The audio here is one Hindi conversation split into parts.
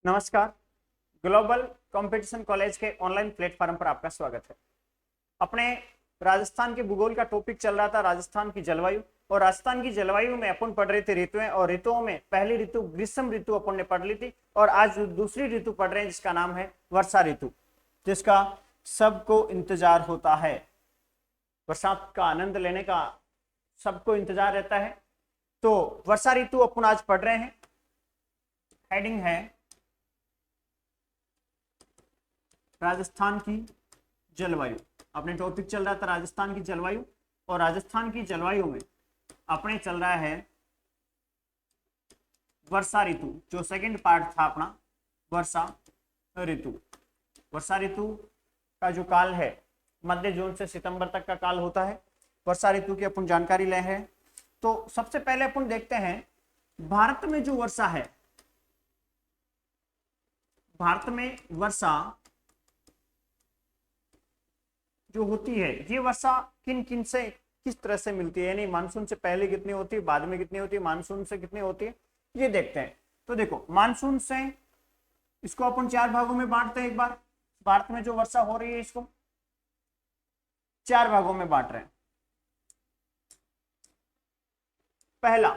नमस्कार। ग्लोबल कंपटीशन कॉलेज के ऑनलाइन प्लेटफॉर्म पर आपका स्वागत है। अपने राजस्थान के भूगोल का टॉपिक चल रहा था राजस्थान की जलवायु, और राजस्थान की जलवायु में अपन पढ़ रहे थे ऋतुएं, और ऋतुओं में पहली ऋतु ग्रीष्म ऋतु अपन ने पढ़ ली थी, और आज दूसरी ऋतु पढ़ रहे हैं जिसका नाम है वर्षा ऋतु, जिसका सबको इंतजार होता है। बरसात का आनंद लेने का सबको इंतजार रहता है। तो वर्षा ऋतु अपन आज पढ़ रहे हैं। हेडिंग है राजस्थान की जलवायु। अपने टॉपिक चल रहा था राजस्थान की जलवायु, और राजस्थान की जलवायु में अपने चल रहा है वर्षा ऋतु, जो सेकंड पार्ट था अपना वर्षा ऋतु। वर्षा ऋतु का जो काल है मध्य जून से सितंबर तक का काल होता है। वर्षा ऋतु की अपन जानकारी ले हैं। तो सबसे पहले अपन देखते हैं भारत में जो वर्षा है, भारत में वर्षा जो होती है, ये वर्षा किन किन से किस तरह से मिलती है, यानी मानसून से पहले कितनी होती है, बाद में कितनी होती है, मानसून से कितनी होती है, ये देखते हैं। तो देखो, मानसून से इसको अपन चार भागों में बांटते हैं। एक बार भारत में जो वर्षा हो रही है इसको चार भागों में बांट रहे हैं। पहला,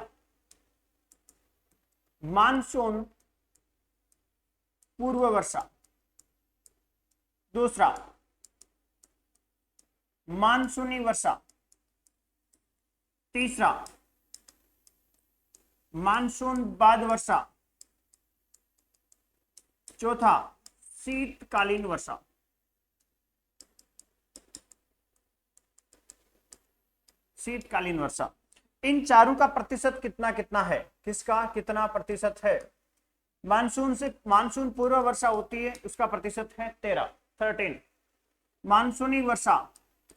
मानसून पूर्व वर्षा। दूसरा, मानसूनी वर्षा। तीसरा, मानसून बाद वर्षा। चौथा, शीतकालीन वर्षा। शीतकालीन वर्षा। इन चारों का प्रतिशत कितना कितना है, किसका कितना प्रतिशत है? मानसून से मानसून पूर्व वर्षा होती है, उसका प्रतिशत है 13। मानसूनी वर्षा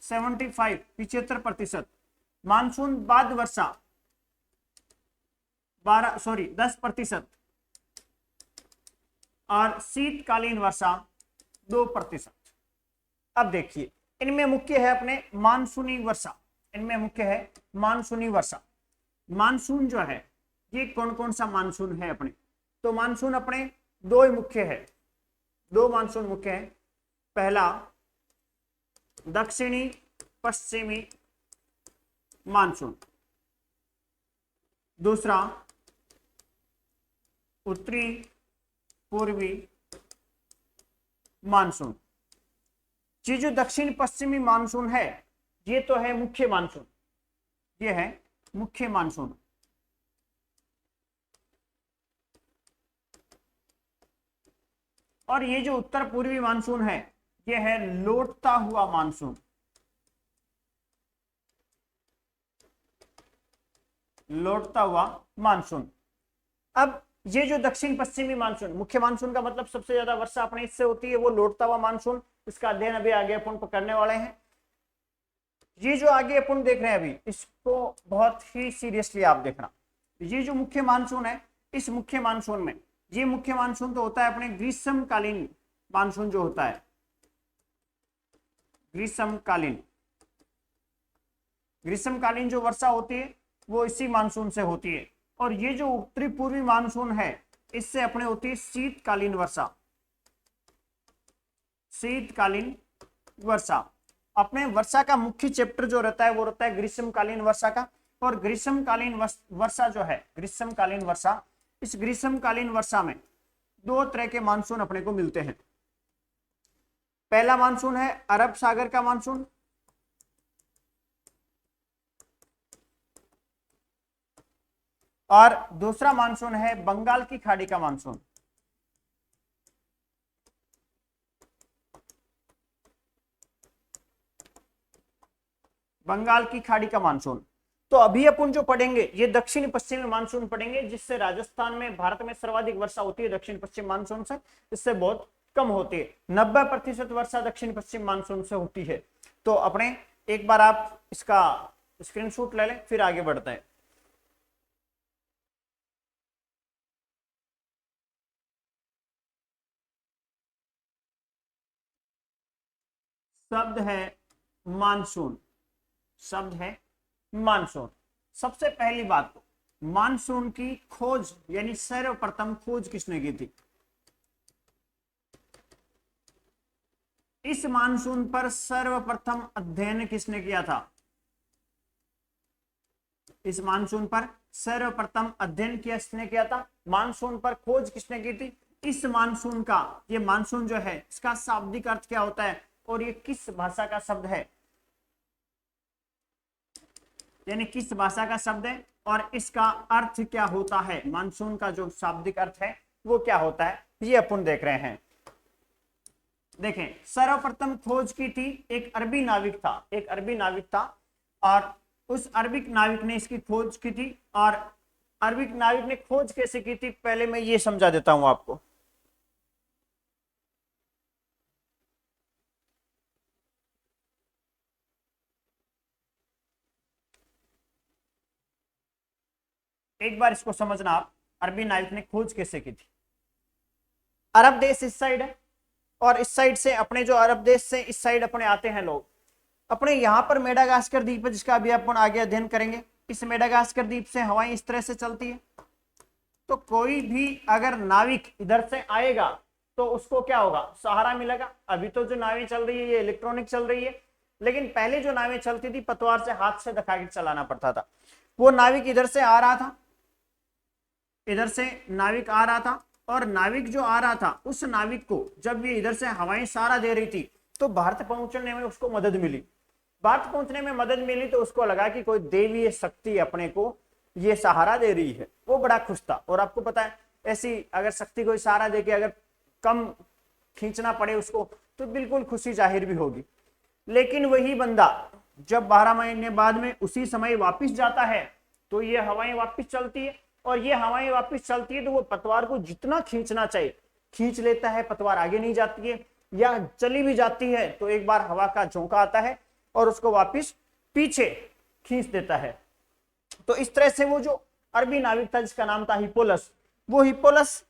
75 75%। मानसून बाद वर्षा 10%। और शीतकालीन वर्षा 2%। अब देखिए, इनमें मुख्य है अपने मानसूनी वर्षा। इनमें मुख्य है मानसूनी वर्षा। मानसून जो है ये कौन कौन सा मानसून है अपने? तो मानसून अपने दो ही मुख्य है, दो मानसून मुख्य है। पहला, दक्षिणी पश्चिमी मानसून। दूसरा, उत्तरी पूर्वी मानसून। ये जो दक्षिण पश्चिमी मानसून है ये तो है मुख्य मानसून, ये है मुख्य मानसून। और ये जो उत्तर पूर्वी मानसून है ये है लौटता हुआ मानसून। लौटता हुआ मानसून। अब ये जो दक्षिण पश्चिमी मानसून, मुख्य मानसून का मतलब सबसे ज्यादा वर्षा अपने इससे होती है, वो लौटता हुआ मानसून, इसका अध्ययन अभी आगे अपन करने वाले हैं। ये जो आगे अपन देख रहे हैं अभी, इसको बहुत ही सीरियसली आप देखना। ये जो मुख्य मानसून है, इस मुख्य मानसून में, ये मुख्य मानसून तो होता है अपने ग्रीष्मकालीन मानसून जो होता है, ग्रीष्मकालीन जो वर्षा होती है वो इसी मानसून से होती है। और ये जो उत्तरी पूर्वी मानसून है इससे अपने होती है शीतकालीन वर्षा। शीतकालीन वर्षा। अपने वर्षा का मुख्य चैप्टर जो रहता है वो रहता है ग्रीष्मकालीन वर्षा का। और ग्रीष्मकालीन वर्षा जो है, ग्रीष्मकालीन वर्षा, इस ग्रीष्मकालीन वर्षा में दो तरह के मानसून अपने को मिलते हैं। पहला मानसून है अरब सागर का मानसून, और दूसरा मानसून है बंगाल की खाड़ी का मानसून। बंगाल की खाड़ी का मानसून। तो अभी अपन जो पढ़ेंगे ये दक्षिण पश्चिमी मानसून पढ़ेंगे, जिससे राजस्थान में, भारत में सर्वाधिक वर्षा होती है दक्षिण पश्चिम मानसून से, इससे बहुत कम होती है। 90% वर्षा दक्षिण पश्चिम मानसून से होती है। तो अपने एक बार आप इसका स्क्रीनशॉट ले लें, फिर आगे बढ़ते हैं। शब्द है मानसून, शब्द है मानसून। सबसे पहली बात, मानसून की खोज यानी सर्वप्रथम खोज किसने की थी? इस मानसून पर सर्वप्रथम अध्ययन किसने किया था? इस मानसून पर सर्वप्रथम अध्ययन किसने किया था? मानसून पर खोज किसने की थी? इस मानसून का, ये मानसून जो है इसका शाब्दिक अर्थ क्या होता है और ये किस भाषा का शब्द है, यानी किस भाषा का शब्द है और इसका अर्थ क्या होता है? मानसून का जो शाब्दिक अर्थ है वो क्या होता है, ये अपन देख रहे हैं। देखें, सर्वप्रथम खोज की थी एक अरबी नाविक था, एक अरबी नाविक था और उस अरबिक नाविक ने इसकी खोज की थी। और अरबिक नाविक ने खोज कैसे की थी, पहले मैं ये समझा देता हूं आपको। एक बार इसको समझना आप, अरबी नाविक ने खोज कैसे की थी। अरब देश इस साइड है और इस साइड से अपने जो अरब देश से इस साइड अपने आते हैं लोग, अपने यहाँ पर मेडागास्कर द्वीप है जिसका अभी अपन आगे अध्ययन करेंगे। इस मेडागास्कर द्वीप से हवाएं इस तरह से चलती है, तो कोई भी अगर नाविक इधर से आएगा तो उसको क्या होगा, सहारा मिलेगा। अभी तो जो नावें चल रही है ये इलेक्ट्रॉनिक चल रही है, लेकिन पहले जो नावें चलती थी पतवार से हाथ से दिखा के चलाना पड़ता था। वो नाविक इधर से आ रहा था, इधर से नाविक आ रहा था और नाविक जो आ रहा था उस नाविक को जब ये इधर से हवाएं सहारा दे रही थी तो भारत पहुंचने में उसको मदद मिली। भारत पहुंचने में मदद मिली तो उसको लगा कि कोई देवीय शक्ति अपने को ये सहारा दे रही है, वो बड़ा खुश था। और आपको पता है ऐसी अगर शक्ति कोई सहारा दे के अगर कम खींचना पड़े उसको तो बिल्कुल खुशी जाहिर भी होगी। लेकिन वही बंदा जब 12 महीने बाद में उसी समय वापिस जाता है तो ये हवाएं वापिस चलती है और ये हवाएं वापिस चलती है तो वो पतवार को जितना खींचना चाहिए खींच लेता है, पतवार आगे नहीं जाती है, या चली भी जाती है तो एक बार हवा का झोंका आता है और उसको वापिस पीछे खींच देता है। तो इस तरह से वो जो अरबी नाविक था जिसका नाम था हिप्पोलस, वो हिप्पोलस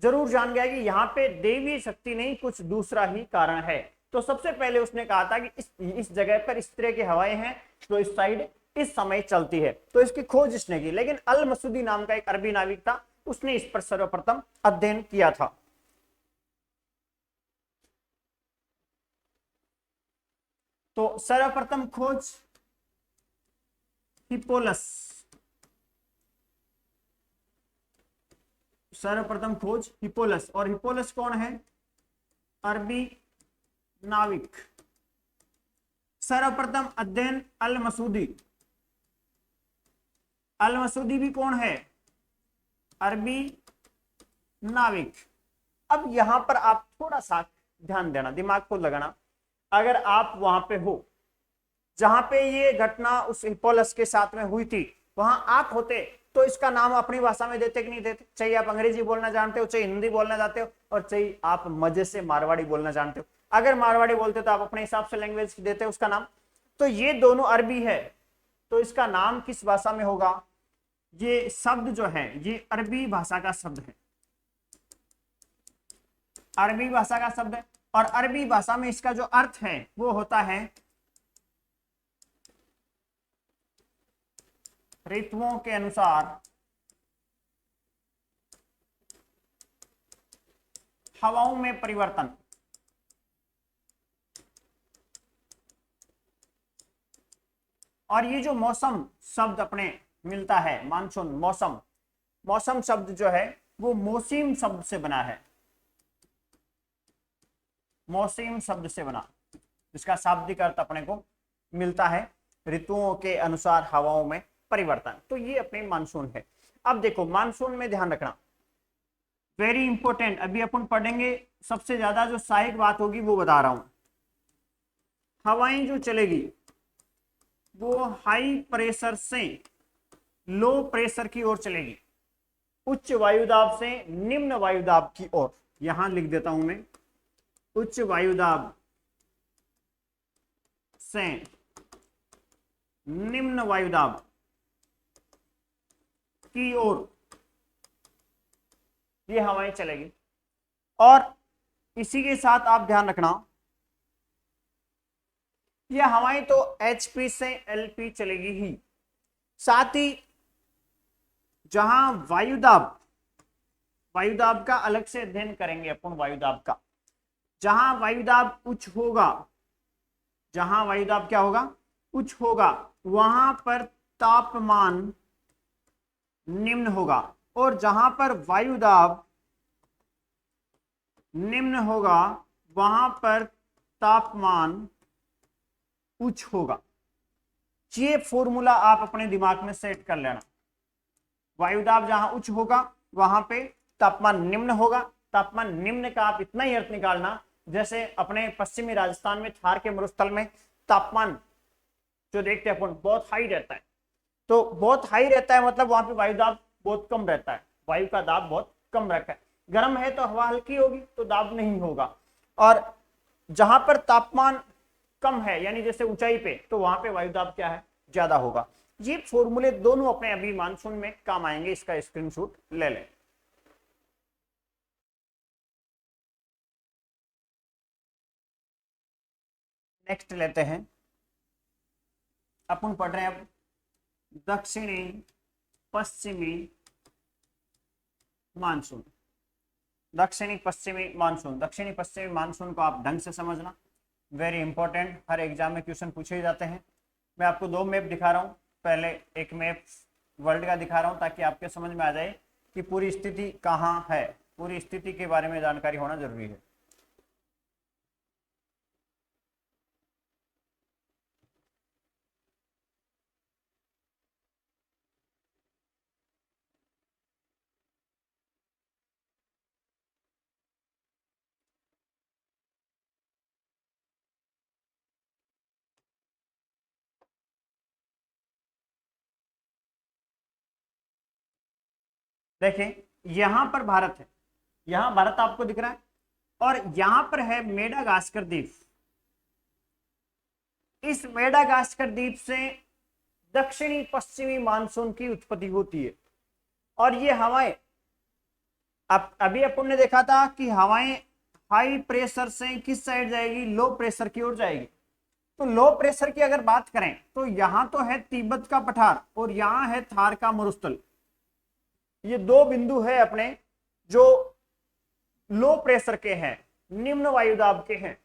जरूर जान गया कि यहाँ पे देवी शक्ति नहीं कुछ दूसरा ही कारण है। तो सबसे पहले उसने कहा था कि इस जगह पर इस तरह की हवाएं हैं तो इस साइड इस समय चलती है, तो इसकी खोज इसने की। लेकिन अल मसूदी नाम का एक अरबी नाविक था, उसने इस पर सर्वप्रथम अध्ययन किया था। तो सर्वप्रथम खोज हिप्पोलस, सर्वप्रथम खोज हिप्पोलस। और हिप्पोलस कौन है? अरबी नाविक। सर्वप्रथम अध्ययन अल मसूदी, अल मसूदी भी कौन है? अरबी नाविक। अब यहां पर आप थोड़ा सा ध्यान देना, दिमाग को लगाना। अगर आप वहां पे हो जहां पे ये घटना उस हिप्पोलस के साथ में हुई थी, वहां आप होते तो इसका नाम अपनी भाषा में देते कि नहीं देते? चाहिए आप अंग्रेजी बोलना जानते हो, चाहे हिंदी बोलना जानते हो, और चाहिए आप मजे से मारवाड़ी बोलना जानते हो। अगर मारवाड़ी बोलते तो आप अपने हिसाब से लैंग्वेज देते उसका नाम। तो ये दोनों अरबी है तो इसका नाम किस भाषा में होगा? ये शब्द जो है ये अरबी भाषा का शब्द है, अरबी भाषा का शब्द है। और अरबी भाषा में इसका जो अर्थ है वो होता है ऋतुओं के अनुसार हवाओं में परिवर्तन। और ये जो मौसम शब्द अपने मिलता है, मानसून, मौसम, मौसम शब्द जो है वो मौसिम शब्द से बना है, मौसिम शब्द से बना, जिसका शाब्दिक अर्थ अपने को मिलता है ऋतुओं के अनुसार हवाओं में परिवर्तन। तो ये अपने मानसून है। अब देखो मानसून में ध्यान रखना वेरी इंपॉर्टेंट, अभी अपन पढ़ेंगे सबसे ज्यादा जो सहायक बात होगी वो बता रहा हूं। हवाएं जो चलेगी वो हाई प्रेशर से लो प्रेशर की ओर चलेगी, उच्च वायुदाब से निम्न वायुदाब की ओर। यहां लिख देता हूं मैं, उच्च वायुदाब से निम्न वायुदाब की ओर ये हवाएं चलेगी। और इसी के साथ आप ध्यान रखना ये हवाएं तो HP से LP चलेगी ही, साथ ही जहां वायुदाब, वायुदाब का अलग से अध्ययन करेंगे अपन, वायुदाब का, जहां वायुदाब उच्च होगा, जहां वायुदाब क्या होगा, उच्च होगा, वहां पर तापमान निम्न होगा, और जहां पर वायुदाब निम्न होगा वहां पर तापमान उच्च होगा। ये फॉर्मूला आप अपने दिमाग में सेट कर लेना। वायुदाब जहां उच्च होगा वहां पे तापमान निम्न होगा। तापमान निम्न का आप इतना ही अर्थ निकालना, जैसे अपने पश्चिमी राजस्थान में थार के मरुस्थल में तापमान जो देखते हैं अपन बहुत हाई रहता है, तो बहुत हाई रहता है मतलब वहां पे वायुदाब बहुत कम रहता है, वायु का दाब बहुत कम रखा है। गर्म है तो हवा हल्की होगी तो दाब नहीं होगा। और जहां पर तापमान कम है यानी जैसे ऊंचाई पे, तो वहां पे वायुदाब क्या है, ज्यादा होगा। ये फॉर्मूले दोनों अपने अभी मानसून में काम आएंगे, इसका स्क्रीनशॉट ले लें। नेक्स्ट लेते हैं, अपन पढ़ रहे हैं अब दक्षिणी पश्चिमी मानसून। दक्षिणी पश्चिमी मानसून, दक्षिणी पश्चिमी मानसून को आप ढंग से समझना, वेरी इंपॉर्टेंट, हर एग्जाम में क्वेश्चन पूछे जाते हैं। मैं आपको दो मैप दिखा रहा हूँ, पहले एक मैप वर्ल्ड का दिखा रहा हूँ ताकि आपके समझ में आ जाए कि पूरी स्थिति कहाँ है, पूरी स्थिति के बारे में जानकारी होना जरूरी है। देखिए यहां पर भारत है, यहां भारत आपको दिख रहा है, और यहां पर है मेडागास्कर द्वीप। इस मेडागास्कर द्वीप से दक्षिणी पश्चिमी मानसून की उत्पत्ति होती है। और ये हवाएं, अब अभी अपन ने देखा था कि हवाएं हाई प्रेशर से किस साइड जाएगी, लो प्रेशर की ओर जाएगी। तो लो प्रेशर की अगर बात करें तो यहां तो है तिब्बत का पठार और यहां है थार का मरुस्थल। ये दो बिंदु है अपने जो लो प्रेशर के हैं, निम्न वायुदाब के हैं।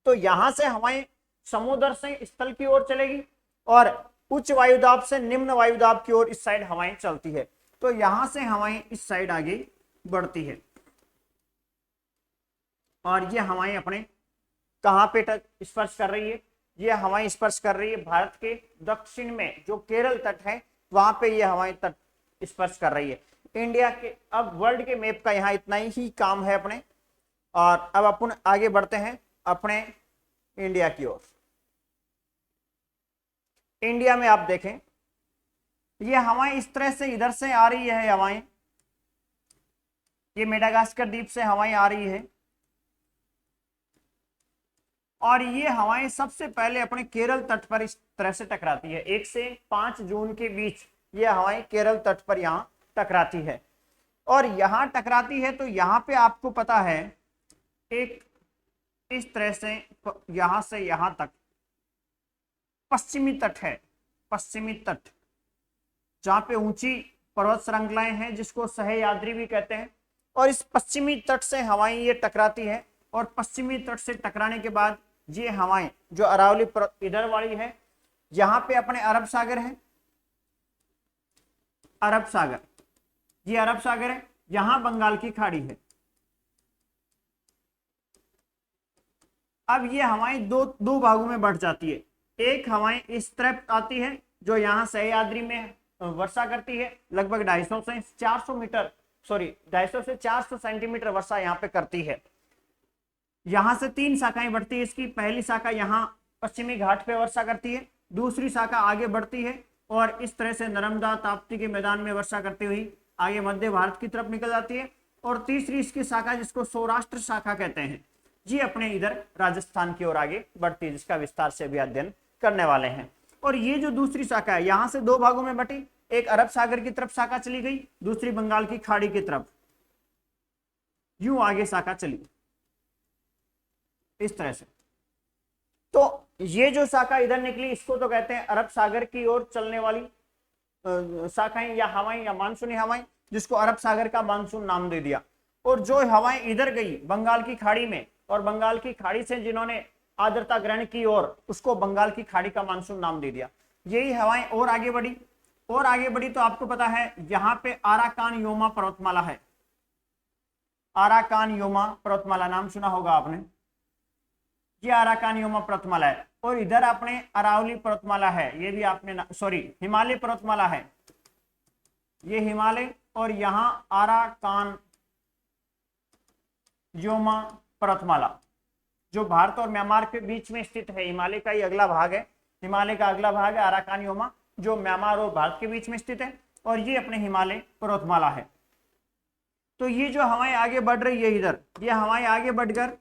तो यहां से हवाएं समुद्र से स्थल की ओर चलेगी और उच्च वायुदाब से निम्न वायुदाब की ओर इस साइड हवाएं चलती है। तो यहां से हवाएं इस साइड आगे बढ़ती है, और ये हवाएं अपने कहां पे स्पर्श कर रही है, ये हवाएं स्पर्श कर रही है भारत के दक्षिण में जो केरल तट है, वहां पे ये हवाएं तट स्पर्श कर रही है। इंडिया के, अब वर्ल्ड के मैप का यहाँ इतना ही काम है अपने। और अब अपन आगे बढ़ते हैं अपने इंडिया की ओर। इंडिया में आप देखें ये हवाएं इस तरह से इधर से आ रही है, हवाएं ये मेडागास्कर द्वीप से हवाएं आ रही है, और ये हवाएं सबसे पहले अपने केरल तट पर इस तरह से टकराती है। 1 से 5 जून के बीच ये हवाएं केरल तट पर यहां टकराती है, और यहां टकराती है तो यहां पे आपको पता है एक इस तरह से यहां से यहां तक पश्चिमी तट है, पश्चिमी तट जहां पे ऊंची पर्वत श्रृंखलाएं हैं जिसको सह्याद्री भी कहते हैं। और इस पश्चिमी तट से हवाएं ये टकराती है, और पश्चिमी तट से टकराने के बाद ये हवाएं जो अरावली इधर वाली है, यहां पे अपने अरब सागर है, अरब सागर, ये अरब सागर है, यहां बंगाल की खाड़ी है। अब ये हवाएं दो भागों में बढ़ जाती है। एक हवाएं इस तरफ आती है जो यहाँ सह्याद्री में वर्षा करती है, लगभग 250 से 400 मीटर, सॉरी 250 से 400 सेंटीमीटर वर्षा यहाँ पे करती है। यहाँ से 3 शाखाएं बढ़ती है इसकी। पहली शाखा यहाँ पश्चिमी घाट पे वर्षा करती है, दूसरी शाखा आगे बढ़ती है और इस तरह से नर्मदा ताप्ती के मैदान में वर्षा करती हुई आगे मध्य भारत की तरफ निकल जाती है। और तीसरी इसकी शाखा जिसको सौराष्ट्र शाखा कहते हैं, ये अपने इधर राजस्थान की ओर आगे बढ़ती है, जिसका विस्तार से भी अध्ययन करने वाले हैं। और ये जो दूसरी शाखा है यहां से 2 भागों में बटी, एक अरब सागर की तरफ शाखा चली गई, दूसरी बंगाल की खाड़ी की तरफ, यूं आगे शाखा चली इस तरह से। तो ये जो शाखा इधर निकली इसको तो कहते हैं अरब सागर की ओर चलने वाली शाखाएं या हवाएं या मानसूनी हवाएं, जिसको अरब सागर का मानसून नाम दे दिया। और जो हवाएं इधर गई बंगाल की खाड़ी में और बंगाल की खाड़ी से जिन्होंने आर्द्रता ग्रहण की और उसको बंगाल की खाड़ी का मानसून नाम दे दिया। यही हवाएं और आगे बढ़ी, और आगे बढ़ी तो आपको पता है यहां पे आराकान योमा पर्वतमाला है। आराकान योमा पर्वतमाला नाम सुना होगा आपने, ये आराकान योमा पर्वतमाला है। और इधर अपने अरावली पर्वतमाला है, ये भी आपने सॉरी हिमालय पर्वतमाला है, ये हिमालय, और यहां आराकान योमा पर्वतमाला जो भारत और म्यांमार के बीच में स्थित है। हिमालय का ही अगला भाग है, हिमालय का अगला भाग है आराकान योमा जो म्यांमार और भारत के बीच में स्थित है, और ये अपने हिमालय पर्वतमाला है। तो ये जो हवाएं आगे बढ़ रही है इधर, ये हवाएं आगे बढ़कर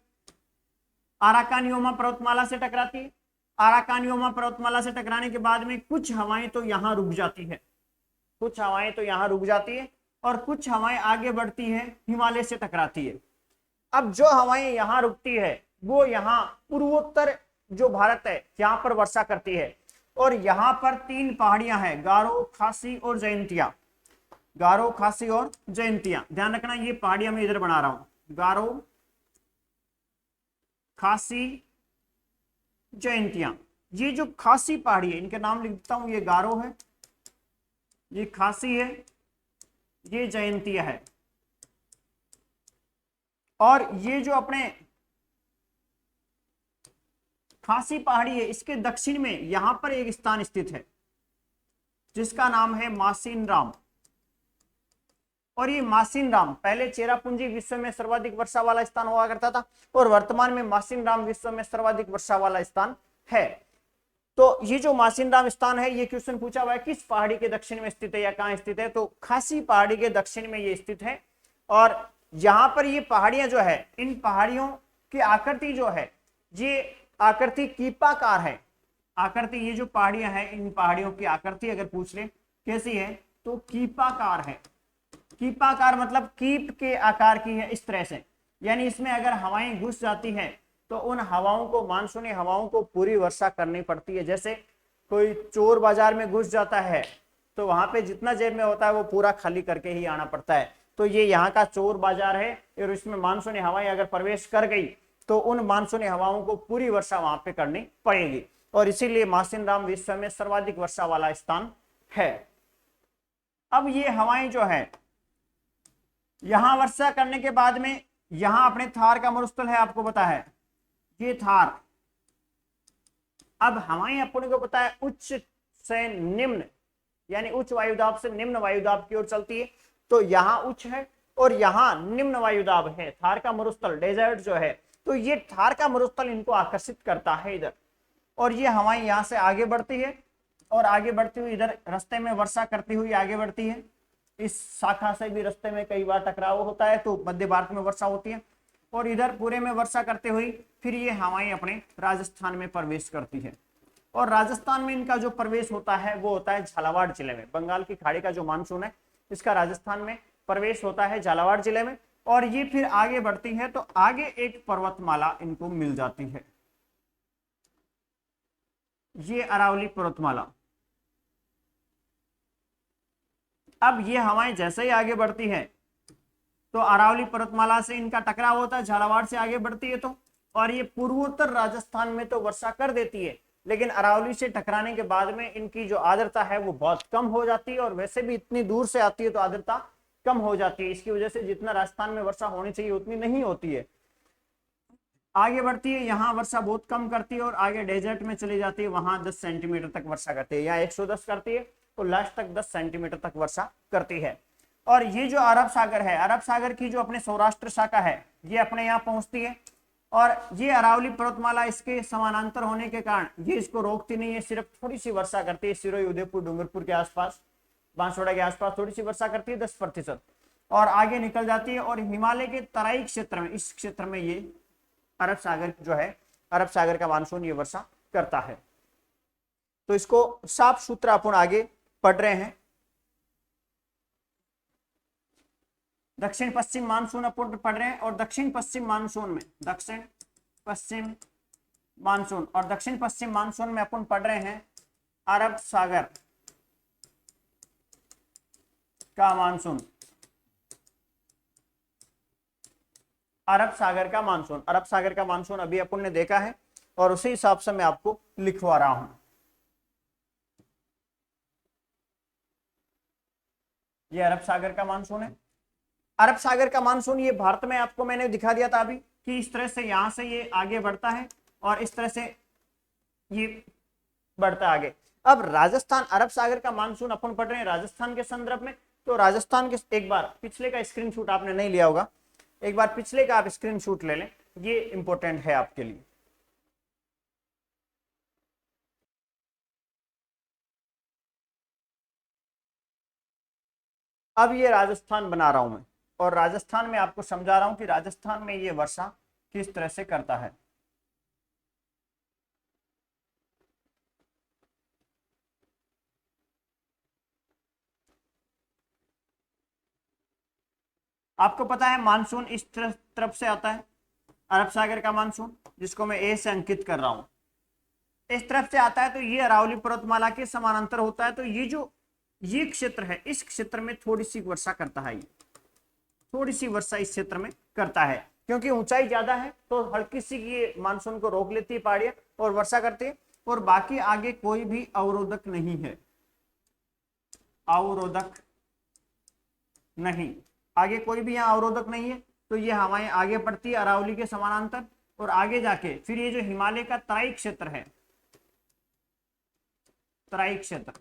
आराकान योमा पर्वतमाला से टकराती है। आराकान योमा पर्वतमाला से टकराने के बाद में कुछ हवाएं तो यहां रुक जाती है, कुछ हवाएं तो यहां रुक जाती है, और कुछ हवाएं आगे बढ़ती है, हिमालय से टकराती है। अब जो हवाएं यहां रुकती है वो यहां पूर्वोत्तर जो भारत है यहां पर वर्षा करती है। और यहां पर 3 पहाड़ियां हैं, गारो, खासी और जयंतिया। गारो, खासी और जयंतिया, ध्यान रखना ये पहाड़ियां मैं इधर बना रहा हूं, गारो, खासी, जयंतिया। ये जो खासी पहाड़ी है इनके नाम लिख देता हूं, ये गारो है, ये खासी है, ये जयंतिया है। और ये जो अपने खासी पहाड़ी है इसके दक्षिण में यहां पर एक स्थान स्थित है जिसका नाम है मासिन राम। और ये मासिन राम पहले चेरापूंजी विश्व में सर्वाधिक वर्षा वाला स्थान हुआ करता था, और वर्तमान में मासिन राम विश्व में सर्वाधिक वर्षा वाला स्थान है। तो ये जो मासिन राम स्थान है, ये क्वेश्चन पूछा हुआ है किस पहाड़ी के दक्षिण में स्थित है या कहां स्थित है, तो खासी पहाड़ी के दक्षिण में ये स्थित है। और यहां पर ये पहाड़ियां जो है, इन पहाड़ियों की आकृति जो है ये आकृति कीपाकार है। आकृति, ये जो पहाड़ियां हैं इन पहाड़ियों की आकृति अगर पूछ ले कैसी है तो कीपाकार है। कीपाकार मतलब कीप के आकार की है, इस तरह से। यानी इसमें अगर हवाएं घुस जाती हैं तो उन हवाओं को, मानसूनी हवाओं को पूरी वर्षा करनी पड़ती है। जैसे कोई चोर बाजार में घुस जाता है तो वहां पे जितना जेब में होता है वो पूरा खाली करके ही आना पड़ता है। तो ये यहाँ का चोर बाजार है, और इसमें मानसूनी हवाएं अगर प्रवेश कर गई तो उन मानसूनी हवाओं को पूरी वर्षा वहां पे करनी पड़ेगी। और इसीलिए मासिन राम विश्व में सर्वाधिक वर्षा वाला स्थान है। अब ये हवाएं जो है यहां वर्षा करने के बाद में यहां अपने थार का मरुस्थल है, आपको पता है ये थार। अब हवाएं अपने को पता है उच्च से निम्न, यानी उच्च वायुदाब से निम्न वायुदाब की ओर चलती है। तो यहां उच्च है और यहां निम्न वायुदाब है, थार का मरुस्थल डेजर्ट जो है। तो ये थार का मरुस्थल इनको आकर्षित करता है इधर, और ये हवाएं यहां से आगे बढ़ती है, और आगे बढ़ती हुई इधर रास्ते में वर्षा करती हुई आगे बढ़ती है। इस शाखा से भी रास्ते में कई बार टकराव होता है तो मध्य भारत में वर्षा होती है, और इधर पूरे में वर्षा करते हुई फिर ये हवाएं अपने राजस्थान में प्रवेश करती है। और राजस्थान में इनका जो प्रवेश होता है वो होता है झालावाड़ जिले में। बंगाल की खाड़ी का जो मानसून है इसका राजस्थान में प्रवेश होता है झालावाड़ जिले में, और ये फिर आगे बढ़ती है तो आगे एक पर्वतमाला इनको मिल जाती है, ये अरावली पर्वतमाला। अब ये हवाएं जैसे ही आगे बढ़ती है तो अरावली पर्वतमाला से इनका टकराव होता है, झालावाड़ से आगे बढ़ती है तो, और ये पूर्वोत्तर राजस्थान में तो वर्षा कर देती है, लेकिन अरावली से टकराने के बाद में इनकी जो आर्द्रता है वो बहुत कम हो जाती है, और वैसे भी इतनी दूर से आती है तो आर्द्रता कम हो जाती है। इसकी वजह से जितना राजस्थान में वर्षा होनी चाहिए उतनी नहीं होती है। आगे बढ़ती है, यहाँ वर्षा बहुत कम करती है, और आगे डेजर्ट में चली जाती है, वहां 10 सेंटीमीटर तक वर्षा करती है, या 110 करती है तो लास्ट तक 10 सेंटीमीटर तक वर्षा करती है। और ये जो अरब सागर है, अरब सागर की जो अपने सौराष्ट्र शाखा है ये अपने यहाँ पहुंचती है, और ये अरावली पर्वतमाला इसके समानांतर होने के कारण ये इसको रोकती नहीं है, सिर्फ थोड़ी सी वर्षा करती है। सिरोही, उदयपुर, डूंगरपुर के आसपास, बांसवाड़ा के आसपास थोड़ी सी वर्षा करती है 10%, और आगे निकल जाती है। और हिमालय के तराई क्षेत्र में, इस क्षेत्र में ये अरब सागर जो है, अरब सागर का मानसून ये वर्षा करता है। तो इसको साफ सुथरा अपन आगे पढ़ रहे हैं। दक्षिण पश्चिम मानसून अपन पढ़ रहे हैं, और दक्षिण पश्चिम मानसून में, दक्षिण पश्चिम मानसून, और दक्षिण पश्चिम मानसून में अपन पढ़ रहे हैं अरब सागर का मानसून। अरब सागर का मानसून, अरब सागर का मानसून अभी अपन ने देखा है और उसी हिसाब से मैं आपको लिखवा रहा हूं। ये अरब सागर का मानसून है। अरब सागर का मानसून ये भारत में आपको मैंने दिखा दिया था अभी कि इस तरह से यहां से ये आगे बढ़ता है और इस तरह से ये बढ़ता है आगे। अब राजस्थान, अरब सागर का मानसून अपन पढ़ रहे हैं राजस्थान के संदर्भ में। तो राजस्थान के, एक बार पिछले का स्क्रीनशॉट आपने नहीं लिया होगा, एक बार पिछले का आप स्क्रीनशॉट ले लें, ये इंपॉर्टेंट है आपके लिए। अब ये राजस्थान बना रहा हूं मैं और राजस्थान में आपको समझा रहा हूं कि राजस्थान में ये वर्षा किस तरह से करता है। आपको पता है मानसून इस तरफ से आता है, अरब सागर का मानसून जिसको मैं ए से अंकित कर रहा हूं, इस तरफ से आता है। तो ये अरावली पर्वतमाला के समानांतर होता है। तो ये जो ये क्षेत्र है, इस क्षेत्र में थोड़ी सी वर्षा करता है, ये थोड़ी सी वर्षा इस क्षेत्र में करता है क्योंकि ऊंचाई ज्यादा है। तो हल्की सी ये मानसून को रोक लेती है पहाड़ियां और वर्षा करती है, और बाकी आगे कोई भी अवरोधक नहीं है, अवरोधक नहीं, आगे कोई भी यहाँ अवरोधक नहीं है। तो ये हवाएं आगे बढ़ती है अरावली के समानांतर और आगे जाके फिर ये जो हिमालय का तराई क्षेत्र है, तराई क्षेत्र,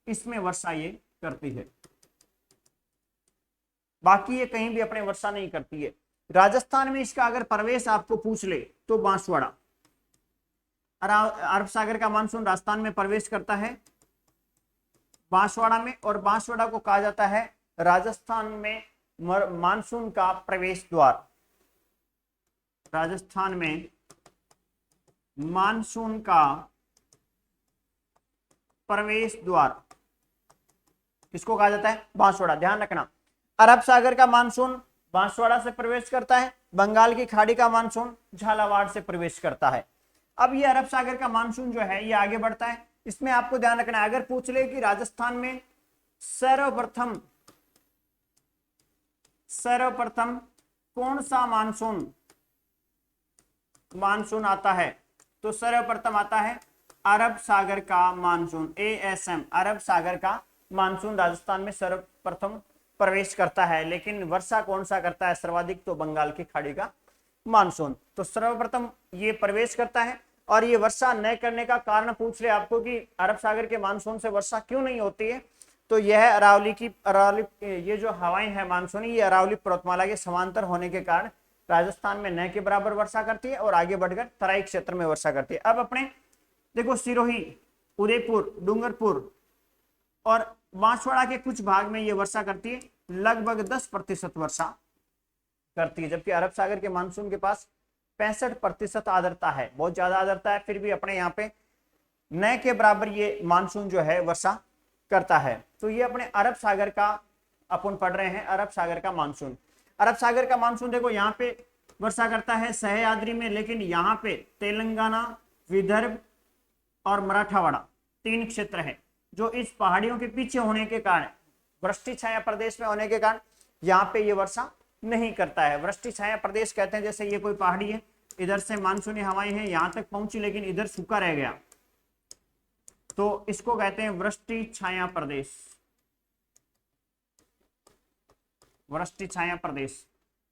इसमें वर्षा ये करती है। बाकी ये कहीं भी अपने वर्षा नहीं करती है। राजस्थान में इसका अगर प्रवेश आपको पूछ ले तो बांसवाड़ा, अरब सागर का मानसून राजस्थान में प्रवेश करता है बांसवाड़ा में, और बांसवाड़ा को कहा जाता है राजस्थान में मानसून का प्रवेश द्वार। राजस्थान में मानसून का प्रवेश द्वार किसको कहा जाता है? बांसवाड़ा। ध्यान रखना, अरब सागर का मानसून बांसवाड़ा से प्रवेश करता है, बंगाल की खाड़ी का मानसून झालावाड़ से प्रवेश करता है। अब ये अरब सागर का मानसून जो है ये आगे बढ़ता है। इसमें आपको ध्यान रखना है, अगर पूछ ले कि राजस्थान में सर्वप्रथम कौन सा मानसून आता है, तो सर्वप्रथम आता है अरब सागर का मानसून, ASM, अरब सागर का मानसून राजस्थान में सर्वप्रथम प्रवेश करता है। लेकिन वर्षा कौन सा करता है सर्वाधिक? तो बंगाल की खाड़ी का मानसून। तो सर्वप्रथम ये प्रवेश करता है, और ये वर्षा न करने का कारण पूछ ले आपको कि अरब सागर के मानसून से वर्षा क्यों नहीं होती है, तो यह अरावली ये जो हवाएं हैं मानसूनी, ये अरावली पर्वतमाला के समांतर होने के कारण राजस्थान में न के बराबर वर्षा करती है और आगे बढ़कर तराई क्षेत्र में वर्षा करती है। अब अपने देखो सिरोही, उदयपुर, डूंगरपुर और बांसवाड़ा के कुछ भाग में ये वर्षा करती है, लगभग 10% वर्षा करती है, जबकि अरब सागर के मानसून के पास 65% आर्द्रता है, बहुत ज्यादा आर्द्रता है। फिर भी अपने यहाँ पे न के बराबर ये मानसून जो है वर्षा करता है। तो ये अपने अरब सागर का अपन पढ़ रहे हैं, अरब सागर का मानसून। अरब सागर का मानसून देखो यहाँ पे वर्षा करता है सह्याद्री में, लेकिन यहाँ पे तेलंगाना, विदर्भ और मराठवाड़ा 3 क्षेत्र है जो इस पहाड़ियों के पीछे होने के कारण, वृष्टि छाया प्रदेश में होने के कारण यहाँ पे ये वर्षा नहीं करता है। वृष्टि छाया प्रदेश कहते हैं जैसे ये कोई पहाड़ी है, इधर से मानसूनी हवाएं हैं यहाँ तक पहुंची लेकिन इधर सूखा रह गया, तो इसको कहते हैं वृष्टि छाया प्रदेश। वृष्टि छाया प्रदेश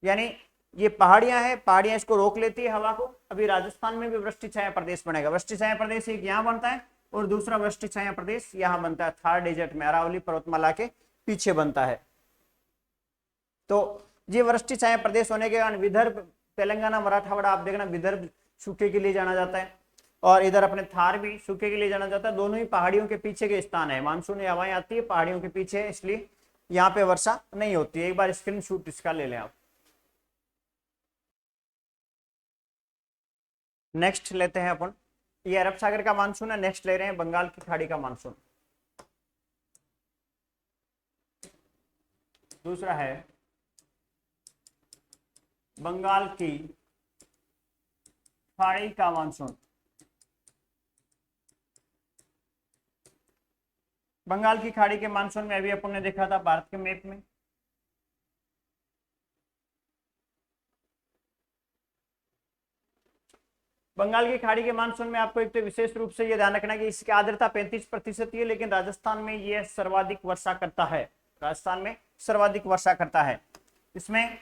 यानी ये पहाड़ियां हैं, पहाड़ियां इसको रोक लेती है हवा को। अभी राजस्थान में भी वृष्टि छाया प्रदेश बनेगा। वृष्टि छाया प्रदेश एक यहाँ बनता है और दूसरा वृष्टि छाया प्रदेश यहाँ बनता है, थार डेजर्ट में, अरावली पर्वतमाला के पीछे बनता है। तो ये वृष्टि छाया प्रदेश होने के कारण विदर्भ, तेलंगाना, मराठवाड़ा, आप देखना विदर्भ सूखे के लिए जाना जाता है और इधर अपने थार भी सूखे के लिए जाना जाता है। दोनों ही पहाड़ियों के पीछे के स्थान है, मानसूनी हवाएं आती है पहाड़ियों के पीछे, इसलिए यहाँ पे वर्षा नहीं होती है। एक बार स्क्रीनशॉट इसका ले लें आप। नेक्स्ट लेते हैं अपन, ये अरब सागर का मानसून है। नेक्स्ट ले रहे हैं बंगाल की खाड़ी का मानसून। दूसरा है बंगाल की खाड़ी का मानसून। बंगाल की खाड़ी के मानसून में अभी अपन ने देखा था भारत के मैप में, बंगाल की खाड़ी के मानसून में आपको एक तो विशेष रूप से यह ध्यान रखना कि इसकी आर्द्रता 35% है, लेकिन राजस्थान में यह सर्वाधिक वर्षा करता है। राजस्थान में सर्वाधिक वर्षा करता है। इसमें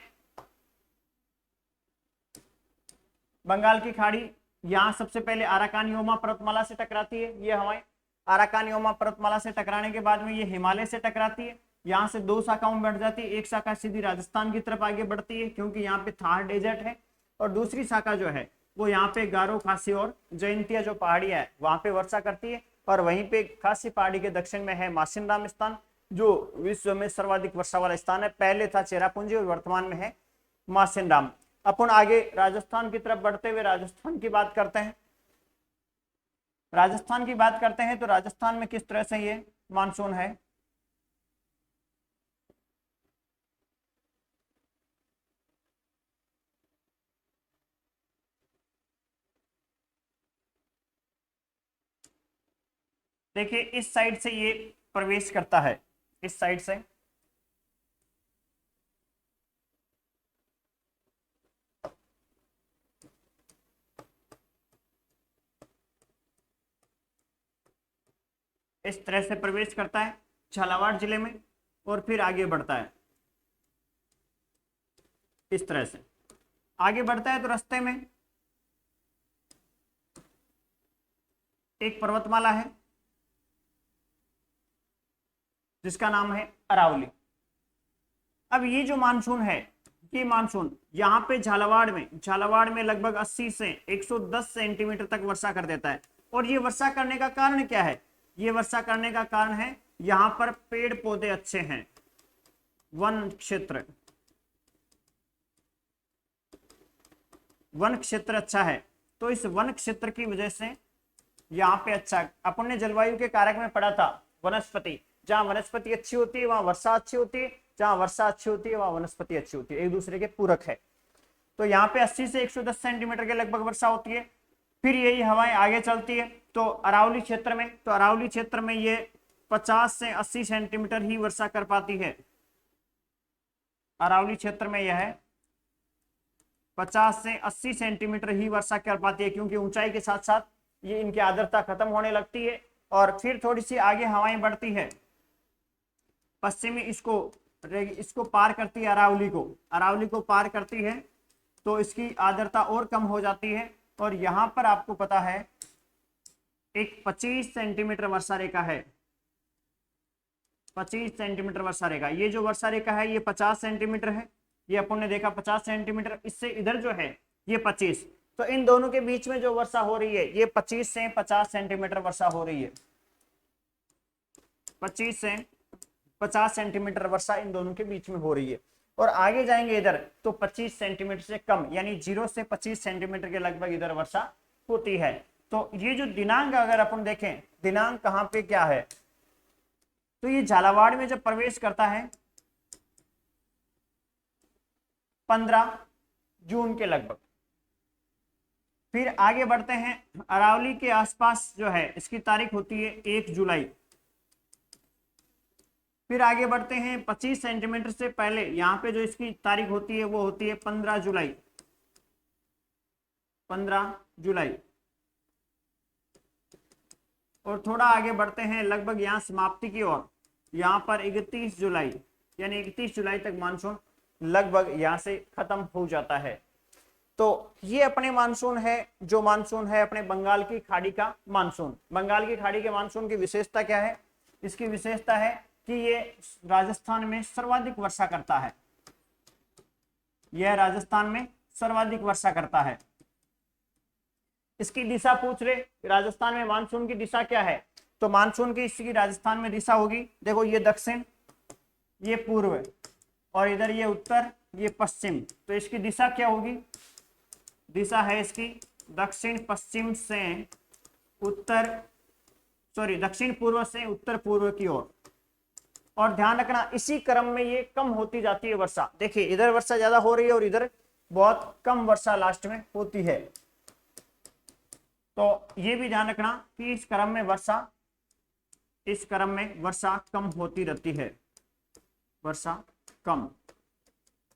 बंगाल की खाड़ी यहाँ सबसे पहले अराकानयोमा पर्वतमाला से टकराती है। ये हमारे अराकानयोमा पर्वतमाला से टकराने के बाद में ये हिमालय से टकराती है। यहाँ से दो शाखाओं में बढ़ जाती है। एक शाखा सीधी राजस्थान की तरफ आगे बढ़ती है क्योंकि यहाँ पे थार डेजर्ट है, और दूसरी शाखा जो है वो यहाँ पे गारो, खासी और जयंतिया जो पहाड़ियां है वहां पे वर्षा करती है। और वहीं पे खासी पहाड़ी के दक्षिण में है मासिनराम स्थान, जो विश्व में सर्वाधिक वर्षा वाला स्थान है। पहले था चेरापूंजी और वर्तमान में है मासिनराम। अपन आगे राजस्थान की तरफ बढ़ते हुए राजस्थान की बात करते हैं। राजस्थान की बात करते हैं तो राजस्थान में किस तरह से ये मानसून है। देखिए इस साइड से ये प्रवेश करता है, इस साइड से इस तरह से प्रवेश करता है झालावाड़ जिले में और फिर आगे बढ़ता है। इस तरह से आगे बढ़ता है तो रास्ते में एक पर्वतमाला है जिसका नाम है अरावली। अब ये जो मानसून है, ये मानसून यहाँ पे झालावाड़ में लगभग 80 से 110 सेंटीमीटर तक वर्षा कर देता है। और ये वर्षा करने का कारण क्या है? ये वर्षा करने का कारण है यहाँ पर पेड़ पौधे अच्छे हैं, वन क्षेत्र अच्छा है। तो इस वन क्षेत्र की वजह से यहाँ पे अच्छा, अपन ने जलवायु के कारक में पढ़ा था वनस्पति, जहां वनस्पति अच्छी होती है वहां वर्षा अच्छी होती है, जहां वर्षा अच्छी होती है वहां वनस्पति अच्छी होती है, एक दूसरे के पूरक है। तो यहाँ पे 80 से 110 सेंटीमीटर के लगभग वर्षा होती है। फिर यही हवाएं आगे चलती है तो अरावली क्षेत्र में ये 50 से 80 सेंटीमीटर ही वर्षा कर पाती है। अरावली क्षेत्र में यह है 50 से 80 सेंटीमीटर ही वर्षा कर पाती है, क्योंकि ऊंचाई के साथ साथ ये इनकी आर्द्रता खत्म होने लगती है। और फिर थोड़ी सी आगे हवाएं बढ़ती है, पश्चिमी इसको पार करती है, अरावली को पार करती है तो इसकी आर्द्रता और कम हो जाती है। और यहाँ पर आपको पता है एक 25 सेंटीमीटर वर्षा रेखा है, 25 सेंटीमीटर वर्षा रेखा। ये जो वर्षा रेखा है ये 50 सेंटीमीटर है, ये अपन ने देखा 50 सेंटीमीटर। इससे इधर जो है ये 25, तो इन दोनों के बीच में जो वर्षा हो रही है ये 25 से 50 सेंटीमीटर वर्षा हो रही है। 25 से 50 सेंटीमीटर वर्षा इन दोनों के बीच में हो रही है। और आगे जाएंगे इधर तो 25 सेंटीमीटर से कम, यानी 0 से 25 सेंटीमीटर के लगभग इधर वर्षा होती है। तो ये जो दिनांक अगर अपन देखें, दिनांक कहाँ पे क्या है, तो ये झालावाड़ में जब प्रवेश करता है 15 जून के लगभग। फिर आगे बढ़ते हैं, अरावली के आसपास जो है इसकी तारीख होती है 1 जुलाई। फिर आगे बढ़ते हैं 25 सेंटीमीटर से पहले यहाँ पे जो इसकी तारीख होती है वो होती है 15 जुलाई। 15 जुलाई। और थोड़ा आगे बढ़ते हैं लगभग यहाँ समाप्ति की ओर, यहाँ पर 31 जुलाई, यानी 31 जुलाई तक मानसून लगभग यहाँ से खत्म हो जाता है। तो ये अपने मानसून है, जो मानसून है अपने बंगाल की खाड़ी का मानसून। बंगाल की खाड़ी के मानसून की विशेषता क्या है? इसकी विशेषता है कि ये राजस्थान में सर्वाधिक वर्षा करता है। यह राजस्थान में सर्वाधिक वर्षा करता है। इसकी दिशा पूछ रहे, राजस्थान में मानसून की दिशा क्या है? तो मानसून की इसकी राजस्थान में दिशा होगी, देखो ये दक्षिण, ये पूर्व, और इधर ये उत्तर, ये पश्चिम। तो इसकी दिशा क्या होगी? दिशा है इसकी दक्षिण पश्चिम से दक्षिण पूर्व से उत्तर पूर्व की ओर। और ध्यान रखना इसी क्रम में ये कम होती जाती है वर्षा। देखिए इधर वर्षा ज्यादा हो रही है और इधर बहुत कम वर्षा लास्ट में होती है। तो ये भी ध्यान रखना कि इस क्रम में वर्षा कम होती रहती है, वर्षा कम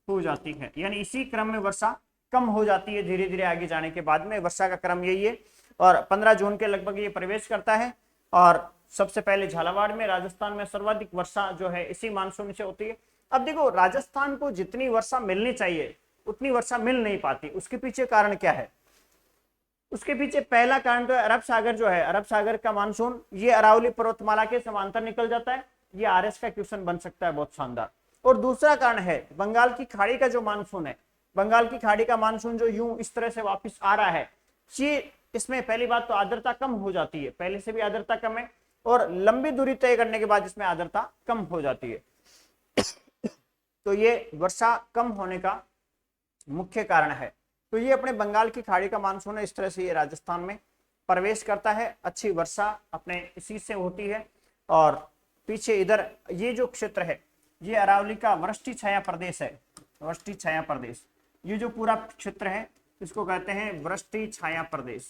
हो जाती है, यानी इसी क्रम में वर्षा कम हो जाती है धीरे धीरे आगे जाने के बाद में। वर्षा का क्रम यही है और 15 जून के लगभग ये प्रवेश करता है। और सबसे पहले झालावाड़ में, राजस्थान में सर्वाधिक वर्षा जो है इसी मानसून से होती है। अब देखो, राजस्थान को जितनी वर्षा मिलनी चाहिए उतनी वर्षा मिल नहीं पाती। उसके पीछे कारण क्या है? उसके पीछे पहला कारण तो अरब सागर जो है, अरब सागर का मानसून ये अरावली पर्वतमाला के समांतर निकल जाता है। ये आरएस का क्वेश्चन बन सकता है, बहुत शानदार। और दूसरा कारण है बंगाल की खाड़ी का जो मानसून है, बंगाल की खाड़ी का मानसून जो यूं इस तरह से वापस आ रहा है, ये इसमें पहली बात तो आर्द्रता कम हो जाती है, पहले से भी आर्द्रता कम है और लंबी दूरी तय करने के बाद इसमें आर्द्रता कम हो जाती है। तो ये वर्षा कम होने का मुख्य कारण है। तो ये अपने बंगाल की खाड़ी का मानसून है, इस तरह से ये राजस्थान में प्रवेश करता है। अच्छी वर्षा अपने इसी से होती है। और पीछे इधर ये जो क्षेत्र है ये अरावली का वृष्टि छाया प्रदेश है, वृष्टि छाया प्रदेश। ये जो पूरा क्षेत्र है इसको कहते हैं वृष्टि छाया प्रदेश,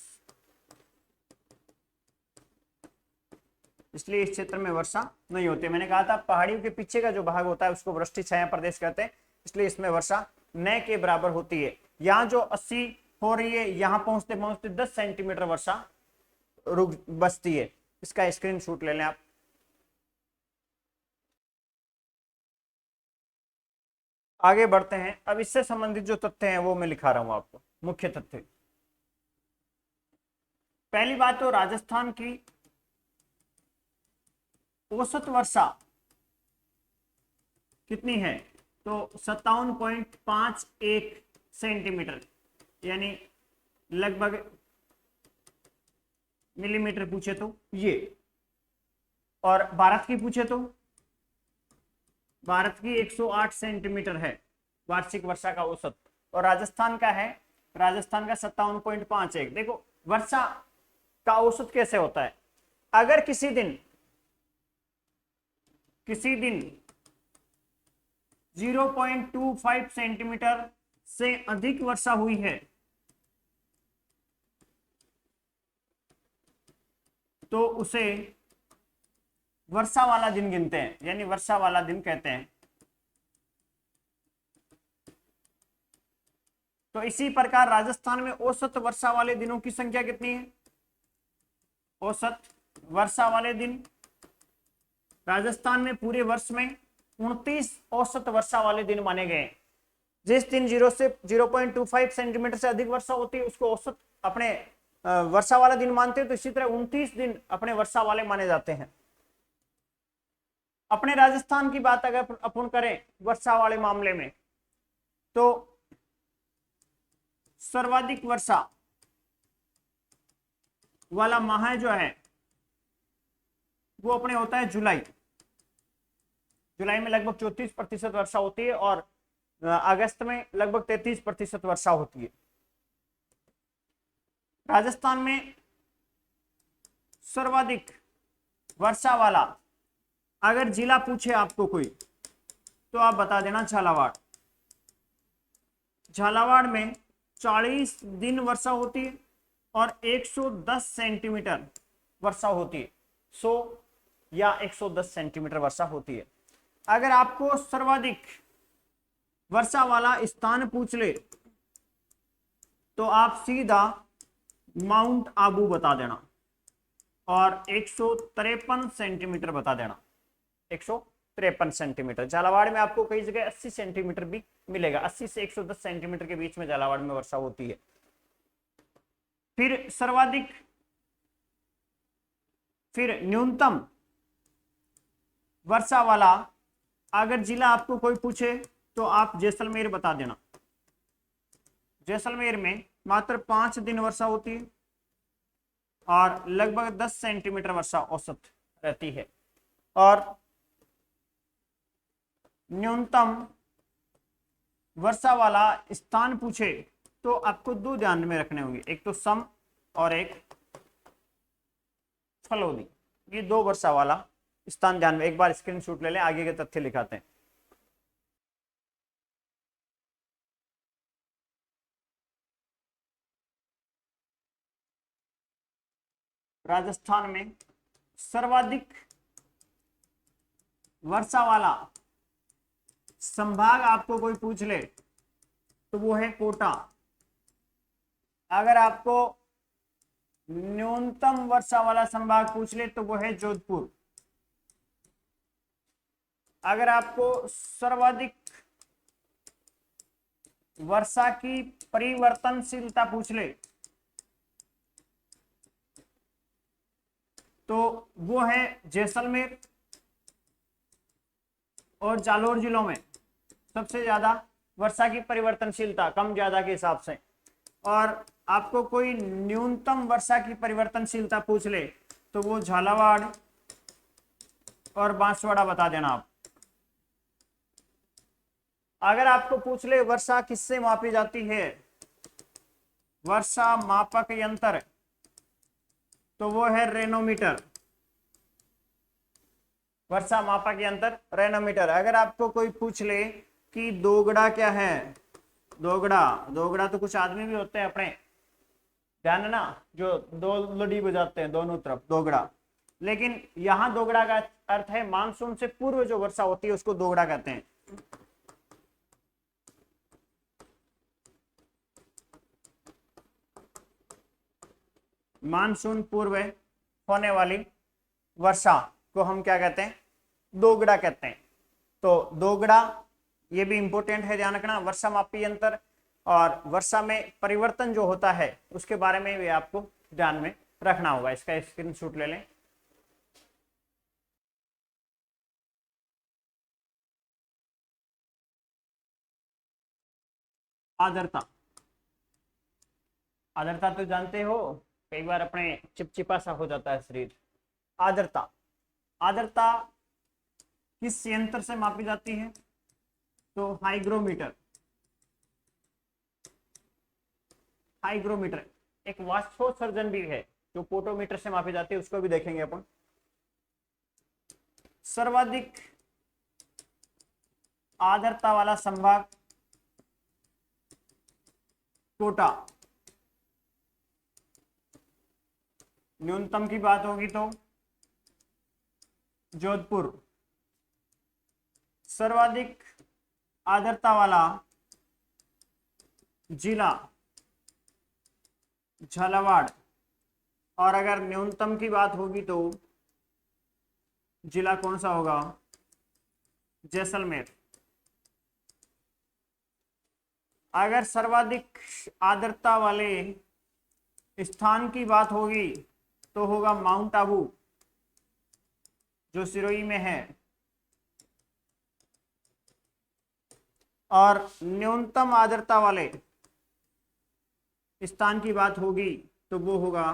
इसलिए इस क्षेत्र में वर्षा नहीं होती। मैंने कहा था पहाड़ियों के पीछे का जो भाग होता है उसको वृष्टि छाया प्रदेश कहते हैं, इसलिए इसमें वर्षा न के बराबर होती है। यहाँ जो 80 हो रही है, यहाँ पहुंचते पहुंचते 10 सेंटीमीटर वर्षा रुक बचती है। इसका स्क्रीनशॉट ले लें आप। आगे बढ़ते हैं। अब इससे संबंधित जो तथ्य हैं वो मैं लिखा रहा हूं आपको, मुख्य तथ्य। पहली बात तो राजस्थान की औसत वर्षा कितनी है? तो 57.51 सेंटीमीटर, यानी लगभग मिलीमीटर पूछे तो ये। और भारत की पूछे तो भारत की 108 सेंटीमीटर है वार्षिक वर्षा का औसत। और राजस्थान का है, राजस्थान का 57.51। देखो वर्षा का औसत कैसे होता है? अगर किसी दिन 0.25 सेंटीमीटर से अधिक वर्षा हुई है तो उसे वर्षा वाला दिन गिनते हैं, यानी वर्षा वाला दिन कहते हैं। तो इसी प्रकार राजस्थान में औसत वर्षा वाले दिनों की संख्या कितनी है? औसत वर्षा वाले दिन राजस्थान में पूरे वर्ष में 29 औसत वर्षा वाले दिन माने गए। जिस दिन 0.25 सेंटीमीटर से अधिक वर्षा होती है उसको औसत अपने वर्षा वाला दिन मानते हैं। तो इसी तरह 29 दिन अपने वर्षा वाले माने जाते हैं। अपने राजस्थान की बात अगर अपन करें वर्षा वाले मामले में, तो सर्वाधिक वर्षा वाला माह जो है वो अपने होता है जुलाई। जुलाई में लगभग 34% वर्षा होती है और अगस्त में लगभग 33% वर्षा होती है। राजस्थान में सर्वाधिक वर्षा वाला अगर जिला पूछे आपको कोई तो आप बता देना झालावाड़। झालावाड़ में 40 दिन वर्षा होती है और 110 सेंटीमीटर वर्षा होती है। 100 या 110 सेंटीमीटर वर्षा होती है। अगर आपको सर्वाधिक वर्षा वाला स्थान पूछ ले तो आप सीधा माउंट आबू बता देना और 153 सेंटीमीटर बता देना। 153 सेंटीमीटर। झालावाड़ में आपको कई जगह 80 सेंटीमीटर भी मिलेगा। 80 से 110 सेंटीमीटर के बीच में झालावाड़ में वर्षा होती है। फिर सर्वाधिक, फिर न्यूनतम वर्षा वाला अगर जिला आपको कोई पूछे तो आप जैसलमेर बता देना। जैसलमेर में मात्र 5 दिन वर्षा होती है और लगभग 10 सेंटीमीटर वर्षा औसत रहती है। और न्यूनतम वर्षा वाला स्थान पूछे तो आपको 2 ध्यान में रखने होंगे, एक तो सम और एक फलोदी। ये 2 वर्षा वाला स्थान ध्यान में। एक बार स्क्रीनशॉट ले लें, आगे के तथ्य लिखाते हैं। राजस्थान में सर्वाधिक वर्षा वाला संभाग आपको कोई पूछ ले तो वो है कोटा। अगर आपको न्यूनतम वर्षा वाला संभाग पूछ ले तो वो है जोधपुर। अगर आपको सर्वाधिक वर्षा की परिवर्तनशीलता पूछ ले तो वो है जैसलमेर और जालौर जिलों में सबसे ज्यादा वर्षा की परिवर्तनशीलता कम ज्यादा के हिसाब से। और आपको कोई न्यूनतम वर्षा की परिवर्तनशीलता पूछ ले तो वो झालावाड़ और बांसवाड़ा बता देना आप। अगर आपको पूछ ले वर्षा किससे मापी जाती है, वर्षा मापक यंत्र, तो वो है रेनोमीटर। वर्षा मापक यंत्र रेनोमीटर। अगर आपको कोई पूछ ले कि दोगड़ा क्या है, दोगड़ा तो कुछ आदमी भी होते हैं अपने, ध्यान है ना, जो दो लड़ी बजाते हैं दोनों तरफ, दोगड़ा। लेकिन यहां दोगड़ा का अर्थ है मानसून से पूर्व जो वर्षा होती है उसको दोगड़ा कहते हैं। मानसून पूर्व होने वाली वर्षा को हम क्या कहते हैं, दोगड़ा कहते हैं। तो दोगड़ा ये भी इंपॉर्टेंट है, ध्यान रखना। वर्षा मापी यंत्र और वर्षा में परिवर्तन जो होता है उसके बारे में भी आपको ध्यान में रखना होगा। इसका स्क्रीनशॉट ले लें। आर्द्रता, आर्द्रता तो जानते हो, कई बार अपने चिपचिपा सा हो जाता है शरीर। आर्द्रता, आर्द्रता किस यंत्र से मापी जाती है, तो हाइग्रोमीटर। हाइग्रोमीटर एक वाष्पोत्सर्जन भी है जो पोटोमीटर से मापी जाती है, उसको भी देखेंगे अपन। सर्वाधिक आर्द्रता वाला संभाग कोटा। न्यूनतम की बात होगी तो जोधपुर। सर्वाधिक आर्द्रता वाला जिला झालावाड़। और अगर न्यूनतम की बात होगी तो जिला कौन सा होगा, जैसलमेर। अगर सर्वाधिक आर्द्रता वाले स्थान की बात होगी तो होगा माउंट आबू जो सिरोही में है। और न्यूनतम आर्द्रता वाले स्थान की बात होगी तो वो होगा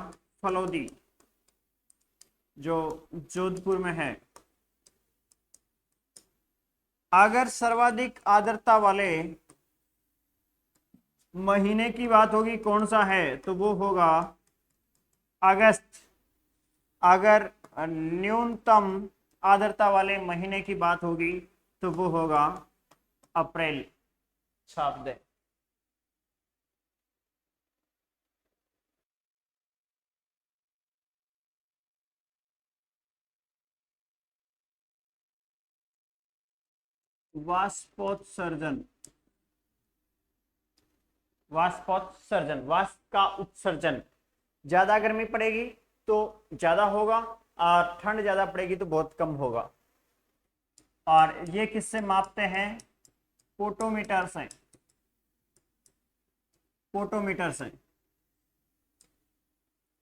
फलौदी जो जोधपुर में है। अगर सर्वाधिक आर्द्रता वाले महीने की बात होगी कौन सा है, तो वो होगा अगस्त। अगर न्यूनतम आर्द्रता वाले महीने की बात होगी तो वो होगा अप्रैल। छाप दे। वाष्पोत्सर्जन, वाष्पोत्सर्जन, वाष्प का उत्सर्जन। ज्यादा गर्मी पड़ेगी तो ज्यादा होगा और ठंड ज्यादा पड़ेगी तो बहुत कम होगा। और ये किससे मापते हैं, पोटोमीटर से। पोटोमीटर से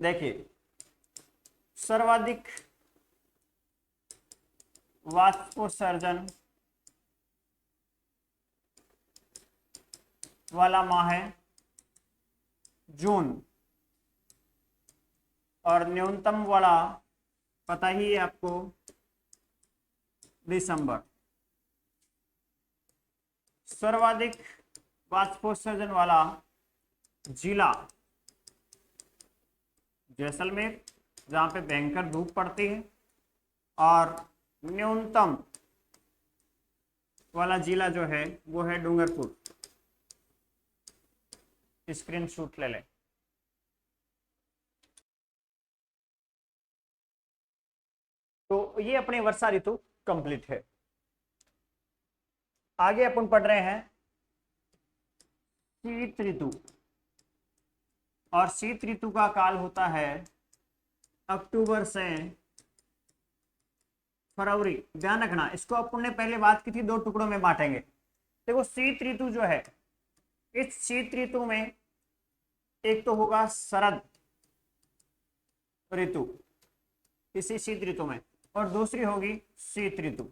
देखिए, सर्वाधिक वाष्पोत्सर्जन वाला माह है जून और न्यूनतम वाला पता ही है आपको, दिसंबर। सर्वाधिक वाष्पोत्सर्जन वाला जिला जैसलमेर जहां पे भयंकर धूप पड़ती है, और न्यूनतम वाला जिला जो है वो है डूंगरपुर। स्क्रीनशॉट ले लें। तो ये अपनी वर्षा ऋतु कंप्लीट है। आगे अपन पढ़ रहे हैं शीत ऋतु और शीत ऋतु का काल होता है अक्टूबर से फरवरी। ध्यान रखना, इसको अपन ने पहले बात की थी, दो टुकड़ों में बांटेंगे। देखो शीत ऋतु जो है, इस शीत ऋतु में एक तो होगा शरद ऋतु इसी शीत ऋतु में, और दूसरी होगी शीत ऋतु।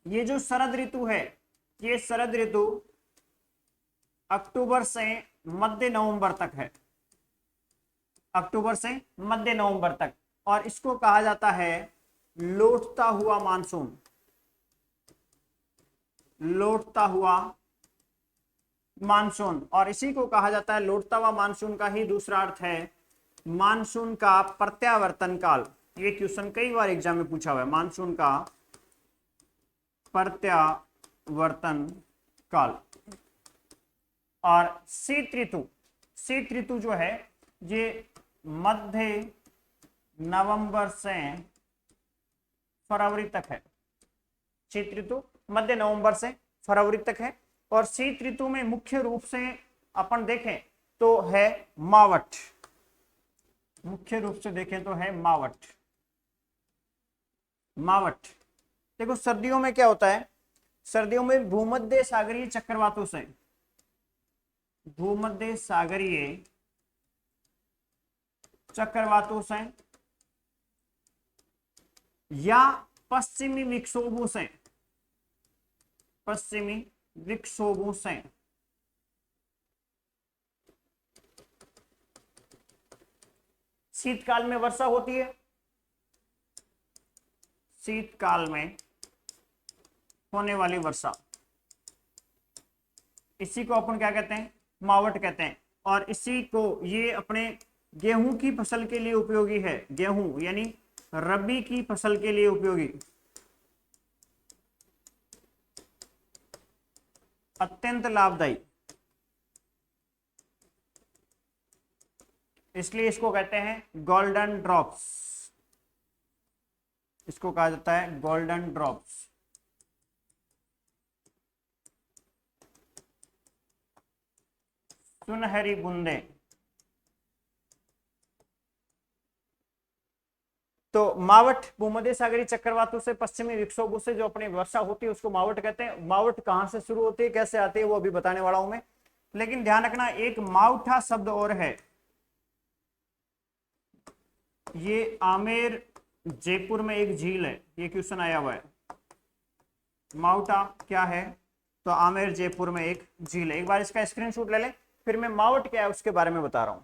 ये जो शरद ऋतु है, ये शरद ऋतु अक्टूबर से मध्य नवंबर तक है, अक्टूबर से मध्य नवंबर तक, और इसको कहा जाता है लौटता हुआ मानसून। लौटता हुआ मानसून, और इसी को कहा जाता है, लौटता हुआ मानसून का ही दूसरा अर्थ है मानसून का प्रत्यावर्तन काल। ये क्वेश्चन कई बार एग्जाम में पूछा हुआ है, मानसून का प्रत्यावर्तन काल। और शीत ऋतु जो है ये मध्य नवंबर से फरवरी तक है। शीत ऋतु मध्य नवंबर से फरवरी तक है, और शीत ऋतु में मुख्य रूप से अपन देखें तो है मावठ। मुख्य रूप से देखें तो है मावठ। मावठ देखो, सर्दियों में क्या होता है, सर्दियों में भूमध्य सागरीय चक्रवातों से, भूमध्य सागरीय चक्रवातों से या पश्चिमी विक्षोभों से, पश्चिमी विक्षोभों से शीतकाल में वर्षा होती है। शीतकाल में होने वाली वर्षा, इसी को अपन क्या कहते हैं, मावठ कहते हैं। और इसी को ये अपने गेहूं की फसल के लिए उपयोगी है, गेहूं यानी रबी की फसल के लिए उपयोगी, अत्यंत लाभदायी, इसलिए इसको कहते हैं गोल्डन ड्रॉप्स। इसको कहा जाता है गोल्डन ड्रॉप्स। सुनहरी बूंदे। तो मावठ भूमध्य सागरीय चक्रवातों से, पश्चिमी विक्षोभों से जो अपनी वर्षा होती है उसको मावठ कहते हैं। मावठ कहां से शुरू होती है, कैसे आती है, वो अभी बताने वाला हूं मैं। लेकिन ध्यान रखना, एक मावठा शब्द और है, ये आमेर जयपुर में एक झील है, ये क्वेश्चन आया हुआ है। मावठा क्या है, तो आमेर जयपुर में एक झील है। एक बार इसका स्क्रीनशॉट ले लें, फिर मैं मावठ क्या है उसके बारे में बता रहा हूं।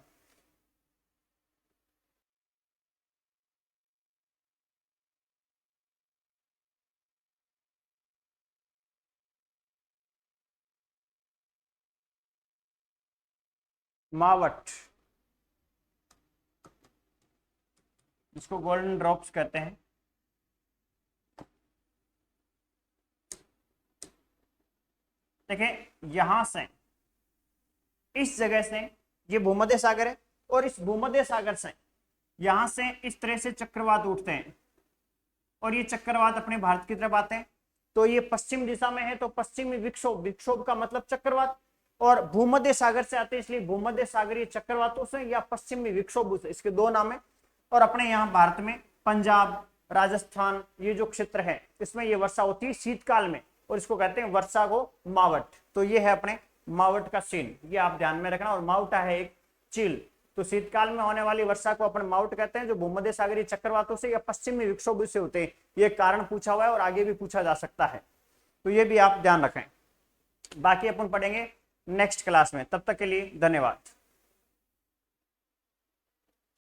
मावठ, इसको गोल्डन ड्रॉप्स कहते हैं। देखें, यहां से, इस जगह से, ये भूमध्य सागर है, और इस भूमध्य सागर से यहां से इस तरह से चक्रवात उठते हैं, और ये चक्रवात अपने भारत की तरफ आते हैं। तो ये पश्चिम दिशा में है, तो पश्चिमी विक्षोभ, विक्षोभ का मतलब चक्रवात, और भूमध्य सागर से आते हैं, इसलिए भूमध्य सागरीय चक्रवातों से या पश्चिमी विक्षोभ से, इसके दो नाम है। और अपने यहाँ भारत में पंजाब, राजस्थान, ये जो क्षेत्र है इसमें ये वर्षा होती है शीतकाल में, और इसको कहते हैं वर्षा को मावठ। तो ये है अपने मावठ का सीन, ये आप ध्यान में रखना। और मावठा है एक चील, तो शीतकाल में होने वाली वर्षा को अपन मावठ कहते हैं, जो भूमध्य सागरीय चक्रवातों से या पश्चिमी विक्षोभ से होते हैं। ये कारण पूछा हुआ है और आगे भी पूछा जा सकता है, तो ये भी आप ध्यान रखें। बाकी अपन पढ़ेंगे नेक्स्ट क्लास में, तब तक के लिए धन्यवाद।